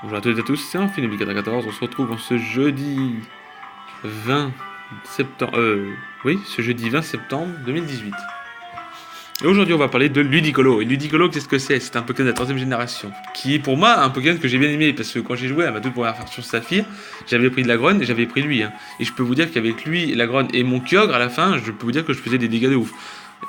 Bonjour à toutes et à tous, c'est Infinity 14. On se retrouve en ce jeudi 20 septembre. Ce jeudi 20 septembre 2018. Et aujourd'hui, on va parler de Ludicolo. Et Ludicolo, qu'est-ce que c'est? C'est un Pokémon de la 3ème génération. Qui est pour moi un Pokémon que j'ai bien aimé. Parce que quand j'ai joué à ma toute première version Saphir, j'avais pris de la Grogne et j'avais pris lui. Et je peux vous dire qu'avec lui, la Grogne et mon Kyogre, à la fin, je peux vous dire que je faisais des dégâts de ouf.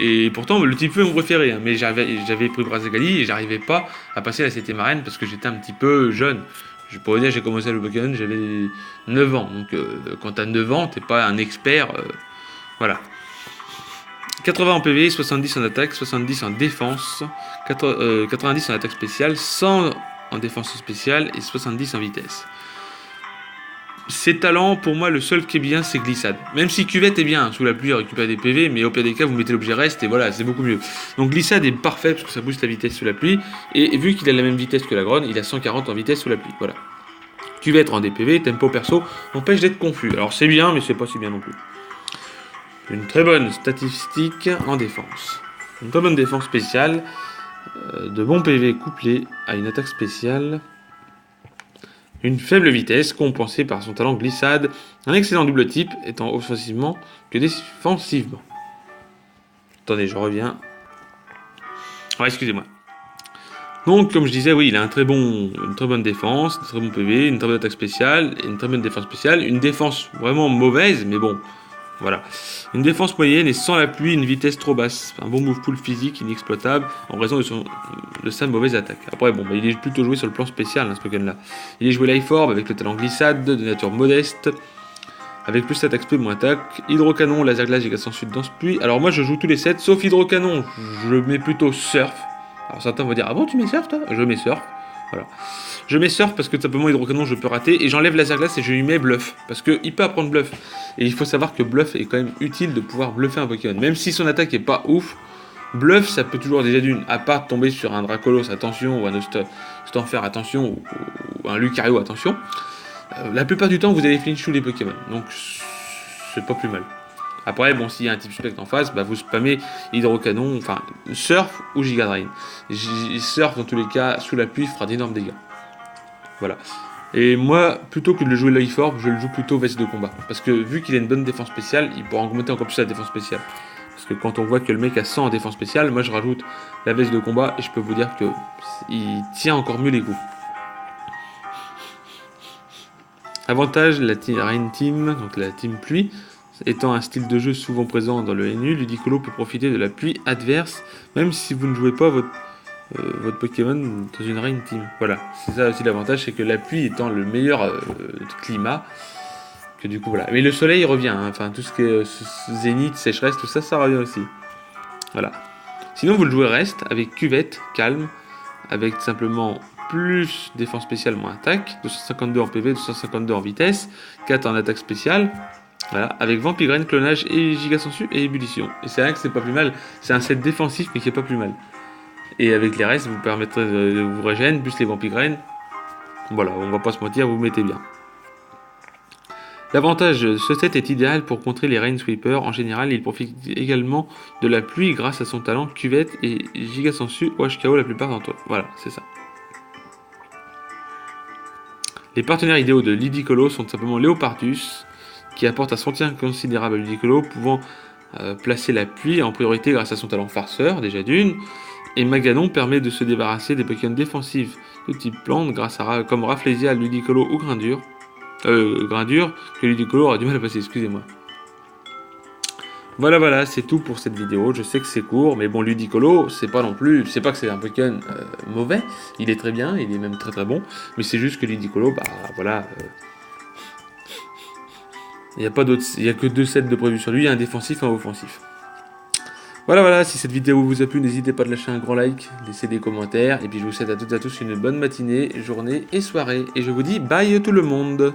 Et pourtant, le type feu est mon préféré. Mais j'avais pris Brazagali et j'arrivais pas à passer la 7ème arène parce que j'étais un petit peu jeune. Je pourrais dire, j'ai commencé à le Pokémon, j'avais 9 ans. Donc, quand t'as 9 ans, t'es pas un expert. Voilà. 80 en PV, 70 en attaque, 70 en défense, 90 en attaque spéciale, 100 en défense spéciale et 70 en vitesse. Ses talents, pour moi, le seul qui est bien, c'est glissade. Même si cuvette est bien, sous la pluie, récupère des PV, mais au pire des cas, vous mettez l'objet reste et voilà, c'est beaucoup mieux. Donc glissade est parfait parce que ça booste la vitesse sous la pluie. Et vu qu'il a la même vitesse que la Grogne, il a 140 en vitesse sous la pluie. Voilà. Cuvette rend des PV, tempo perso, empêche d'être confus. Alors c'est bien, mais c'est pas si bien non plus. Une très bonne statistique en défense. Une très bonne défense spéciale. De bons PV couplés à une attaque spéciale. Une faible vitesse compensée par son talent glissade, un excellent double type étant offensivement que défensivement. Attendez, je reviens. Excusez-moi. Donc, comme je disais, oui, il a une très bonne défense, un très bon PV, une très bonne attaque spéciale, et une très bonne défense spéciale. Une défense vraiment mauvaise, mais bon, voilà. Une défense moyenne et sans la pluie, une vitesse trop basse. Un bon move pool physique inexploitable en raison de sa mauvaise attaque. Après, il est plutôt joué sur le plan spécial, ce Pokémon-là. Il est joué Life Orb avec le talent glissade, de nature modeste, avec plus attaque speed, moins attaque. Hydrocanon, laser glace, giga sud, danse pluie. Alors moi, je joue tous les sets, sauf Hydrocanon. Je mets plutôt Surf. Alors certains vont dire, ah bon, tu mets Surf, toi? Je mets Surf. Voilà. Je mets Surf parce que tout simplement Hydrocanon je peux rater et j'enlève Laser Glace et je lui mets Bluff parce qu'il peut apprendre Bluff et il faut savoir que Bluff est quand même utile de pouvoir bluffer un Pokémon même si son attaque est pas ouf. Bluff ça peut toujours déjà d'une à part tomber sur un Dracolos attention ou un Stanfer attention ou un Lucario attention. La plupart du temps vous allez flinch tous les Pokémon donc c'est pas plus mal. Après, bon, s'il y a un type spectre en face, vous spammez Hydrocanon, enfin, Surf ou Giga Drain. Surf, dans tous les cas, sous la pluie, fera d'énormes dégâts. Voilà. Et moi, plutôt que de le jouer Life Orb, je le joue plutôt veste de combat. Parce que vu qu'il a une bonne défense spéciale, il pourra augmenter encore plus la défense spéciale. Parce que quand on voit que le mec a 100 en défense spéciale, moi je rajoute la veste de combat et je peux vous dire que il tient encore mieux les coups. Avantage, la Rain Team, donc la Team Pluie. Étant un style de jeu souvent présent dans le NU, Ludicolo peut profiter de la pluie adverse, même si vous ne jouez pas votre Pokémon dans une Rain Team. Voilà, c'est ça aussi l'avantage, c'est que la pluie étant le meilleur climat, que du coup voilà. Mais le soleil revient, enfin tout ce qui est zénith, sécheresse, tout ça, ça revient aussi. Voilà. Sinon vous le jouez reste avec cuvette, calme, avec simplement plus défense spéciale, moins attaque, 252 en PV, 252 en vitesse, 4 en attaque spéciale. Voilà, avec Vampigraine, clonage et giga sensu et ébullition. Et c'est vrai que c'est pas plus mal. C'est un set défensif mais qui est pas plus mal. Et avec les restes, vous permettrez de vous régénérer, plus les Vampigraines. Voilà, on va pas se mentir, vous mettez bien. L'avantage de ce set est idéal pour contrer les Rain Sweeper. En général, il profite également de la pluie grâce à son talent cuvette et giga sensu ou HKO la plupart d'entre eux. Voilà, c'est ça. Les partenaires idéaux de Ludicolo sont simplement Léopardus, qui apporte un soutien considérable à Ludicolo, pouvant placer la pluie en priorité grâce à son talent farceur, déjà d'une, et Maganon permet de se débarrasser des Pokémon défensifs de type plante grâce à comme Rafflesia, Ludicolo ou Grindure, que Ludicolo aura du mal à passer, excusez-moi. Voilà, c'est tout pour cette vidéo, je sais que c'est court, mais bon, Ludicolo, c'est pas non plus, c'est pas que c'est un Pokémon mauvais, il est très bien, il est même très très bon, mais c'est juste que Ludicolo, voilà... Il n'y a pas d'autres, il n'y a que 2 sets de prévus sur lui, un défensif et un offensif. Voilà, si cette vidéo vous a plu, n'hésitez pas à lâcher un grand like, laisser des commentaires, et puis je vous souhaite à toutes et à tous une bonne matinée, journée et soirée. Et je vous dis bye tout le monde.